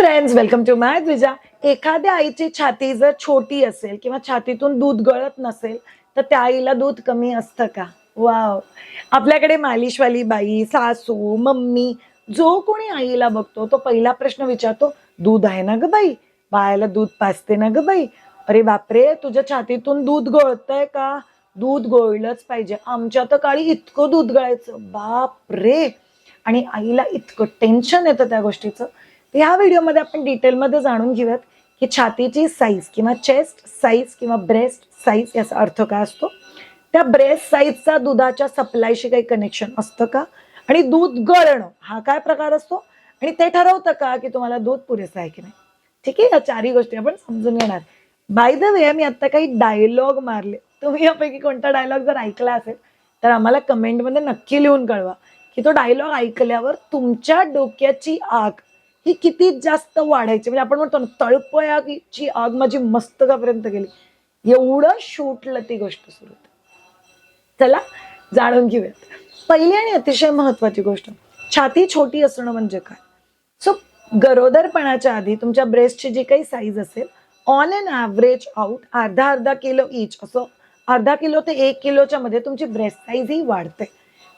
Friends, welcome to माय द्विजा. एखाद्या आईची छाती जर छोटी असेल किंवा छातीतून दूध गळत नसेल तर त्या आईला दूध कमी असतं का? वाव. आपल्याकडे मालिशवाली बाई, सासू, मम्मी जो कोणी आईला बघतो तो पहिला प्रश्न विचारतो, दूध आहे ना ग बाई? बाळाला दूध पाजते ना ग बाई? अरे बापरे, तुझ्या छातीतून दूध गळतंय का? दूध गळलंच पाहिजे. आमच्या तर काळी इतकं दूध गळायचं, बापरे. आणि आईला इतकं टेन्शन येतं त्या गोष्टीचं. तर ह्या व्हिडिओमध्ये आपण डिटेलमध्ये जाणून घेऊयात की छातीची साईज किंवा चेस्ट साईज किंवा ब्रेस्ट साईज याचा अर्थ काय असतो, त्या ब्रेस्ट साईजचा दुधाच्या सप्लायशी काही कनेक्शन असतं का, आणि दूध गळणं हा काय प्रकार असतो, आणि ते ठरवतं का की तुम्हाला दूध पुरेसं आहे की नाही. ठीक आहे, या चारही गोष्टी आपण समजून घेणार. बाय द वे, मी आता काही डायलॉग मारले, तुम्ही यापैकी कोणता डायलॉग जर ऐकला असेल तर आम्हाला कमेंटमध्ये नक्की लिहून कळवा की तो डायलॉग ऐकल्यावर तुमच्या डोक्याची आग ही किती जास्त वाढायची. म्हणजे आपण म्हणतो ना, तळपयाची आग माझी मस्तकापर्यंत गेली, एवढं शूटलं ती गोष्ट सुरू होते. चला जाणून घेऊयात. पहिली आणि अतिशय महत्वाची गोष्ट, छाती छोटी असणं म्हणजे काय. सो गरोदरपणाच्या आधी तुमच्या ब्रेस्टची जी काही साईज असेल, ऑन एन ॲव्हरेज आउट अर्धा किलो इच, असं अर्धा किलो ते 1 किलोच्या मध्ये तुमची ब्रेस्ट साईज ही वाढते.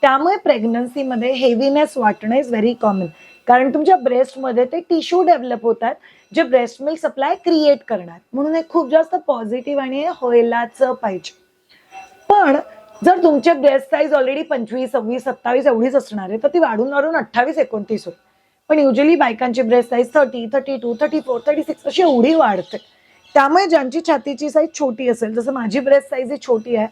त्यामुळे प्रेग्नन्सीमध्ये हेवीनेस वाटणं इज व्हेरी कॉमन, कारण तुमच्या ब्रेस्टमध्ये ते टिश्यू डेव्हलप होतात जे ब्रेस्ट मिल्क सप्लाय क्रिएट करणार. म्हणून हे खूप जास्त पॉझिटिव्ह आणि हे व्हायलाच पाहिजे. पण जर तुमचे ब्रेस्ट साईज ऑलरेडी 25, 26, 27 एवढीच असणार आहे तर ती वाढून 28, 29 होईल. पण युजली बायकांची ब्रेस्ट साईज 30, 32, 34, 36 अशी एवढी वाढते. त्यामुळे ज्यांची छातीची साईज छोटी असेल, जसं माझी ब्रेस्ट साईज ही छोटी आहे,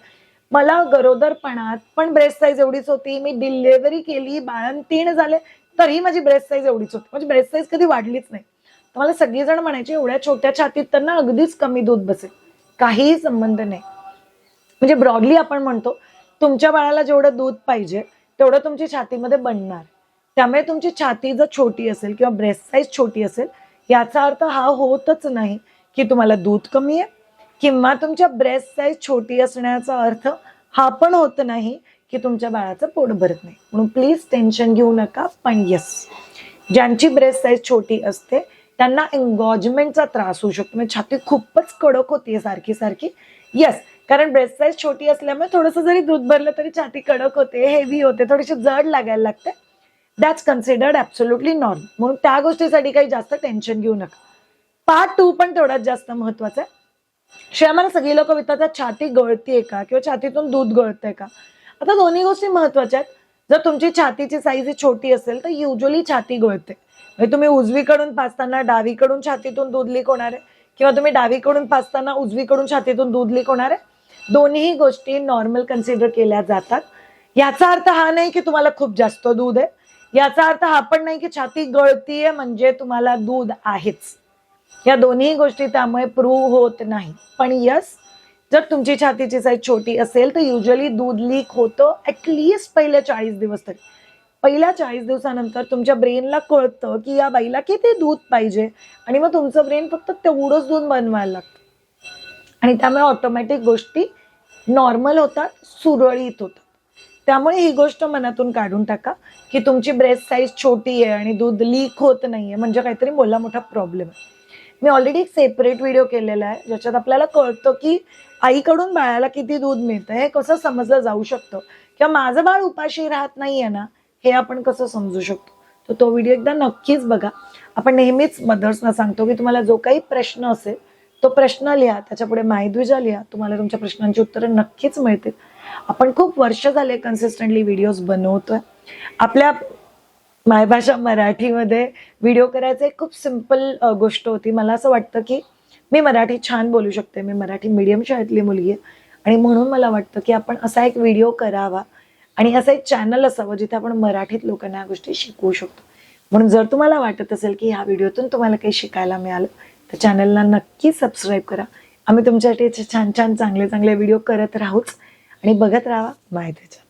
मला गरोदरपणात पण ब्रेस्ट साईज एवढीच होती, मी डिलिव्हरी केली, बाळंतीण 3 झाले तरी माझी ब्रेस्ट साईज एवढीच होती, माझी ब्रेस्ट साईज कधी वाढलीच नाही. तर मला सगळेजण म्हणायचे, एवढ्या छोट्या छातीत त्यांना अगदीच कमी दूध बसेल. काहीही संबंध नाही. म्हणजे ब्रॉडली आपण म्हणतो, तुमच्या बाळाला जेवढं दूध पाहिजे तेवढं तुमची छातीमध्ये बनणार. त्यामुळे तुमची छाती जर छोटी असेल किंवा ब्रेस्ट साईज छोटी असेल, याचा अर्थ हा होतच नाही की तुम्हाला दूध कमी आहे, किंवा तुमच्या ब्रेस्ट साईज छोटी असण्याचा अर्थ हा पण होत नाही की तुमच्या बाळाचं पोट भरत नाही. म्हणून प्लीज टेन्शन घेऊ नका. पण यस, ज्यांची ब्रेस्ट साईज छोटी असते त्यांना एंगॉजमेंटचा त्रास होऊ शकतो. म्हणजे छाती खूपच कडक होतीये सारखी सारखी. यस, कारण ब्रेस्ट साईज छोटी असल्यामुळे थोडंसं जरी दूध भरलं तरी छाती कडक होते, हेवी होते, थोडीशी जड लागायला लागते. That's considered absolutely normal. म्हणून त्या गोष्टीसाठी काही जास्त टेन्शन घेऊ नका. पार्ट 2 पण तेवढाच जास्त महत्वाचा आहे. शिवाय मला सगळी लोक विचारतात, छाती गळतीये का किंवा छातीतून दूध गळतंय का. आता दोन्ही गोष्टी महत्वाच्या आहेत. जर तुमची छातीची साईज छोटी असेल तर युजली छाती गळते. म्हणजे तुम्ही उजवीकडून पाजताना डावीकडून छातीतून दूध लीक होणार आहे, किंवा तुम्ही डावीकडून पाजताना उजवीकडून छातीतून दूध लीक होणार आहे. दोन्ही गोष्टी नॉर्मल कन्सिडर केल्या जातात. याचा अर्थ हा नाही की तुम्हाला खूप जास्त दूध आहे, याचा अर्थ हा पण नाही की छाती गळतीये म्हणजे तुम्हाला दूध आहेच. या दोन्ही गोष्टी त्यामुळे प्रूव्ह होत नाही. पण यस, जर तुमची छातीची साईज छोटी असेल तर युजली दूध लीक होतं ऍटलिस्ट पहिले 40 दिवस तरी. पहिल्या 40 दिवसानंतर तुमच्या ब्रेनला कळतं की या बाईला किती दूध पाहिजे, आणि मग तुमचं ब्रेन फक्त तेवढंच दूध बनवायला लागतं, आणि त्यामुळे ऑटोमॅटिक गोष्टी नॉर्मल होतात, सुरळीत होतात. त्यामुळे ही गोष्ट मनातून काढून टाका की तुमची ब्रेस्ट साईज छोटी आहे आणि दूध लीक होत नाहीये म्हणजे काहीतरी मोठा प्रॉब्लेम आहे. मी ऑलरेडी एक सेपरेट व्हिडिओ केलेला आहे ज्याच्यात आपल्याला कळतं की आईकडून बाळाला किती दूध मिळतं हे कसं समजलं जाऊ शकतं, किंवा माझं बाळ उपाशी राहत नाहीये ना हे आपण कसं समजू शकतो. तर तो व्हिडिओ एकदा नक्कीच बघा. आपण नेहमीच मदर्सना सांगतो की तुम्हाला जो काही प्रश्न असेल तो प्रश्न लिहा, त्याच्या पुढे मायद्विजा लिहा, तुम्हाला तुमच्या प्रश्नांची उत्तरं नक्कीच मिळतील. आपण खूप वर्ष झाले कन्सिस्टंटली व्हिडिओज बनवतोय. आपल्या मायभाषा मराठीमध्ये व्हिडिओ करायचं एक खूप सिम्पल गोष्ट होती. मला असं वाटतं की मी मराठी छान बोलू शकते, मी मराठी मीडियम शाळेतली मुलगी आहे, आणि म्हणून मला वाटतं की आपण असा एक व्हिडिओ करावा आणि असं एक चॅनल असावं जिथे आपण मराठीत लोकांना या गोष्टी शिकवू शकतो. म्हणून जर तुम्हाला वाटत असेल की ह्या व्हिडिओतून तुम्हाला काही शिकायला मिळालं तर चॅनलला नक्की सबस्क्राईब करा. आम्ही तुमच्यासाठी छान छान चांगले चांगले व्हिडिओ करत राहूच, आणि बघत राहा मायद्विजा.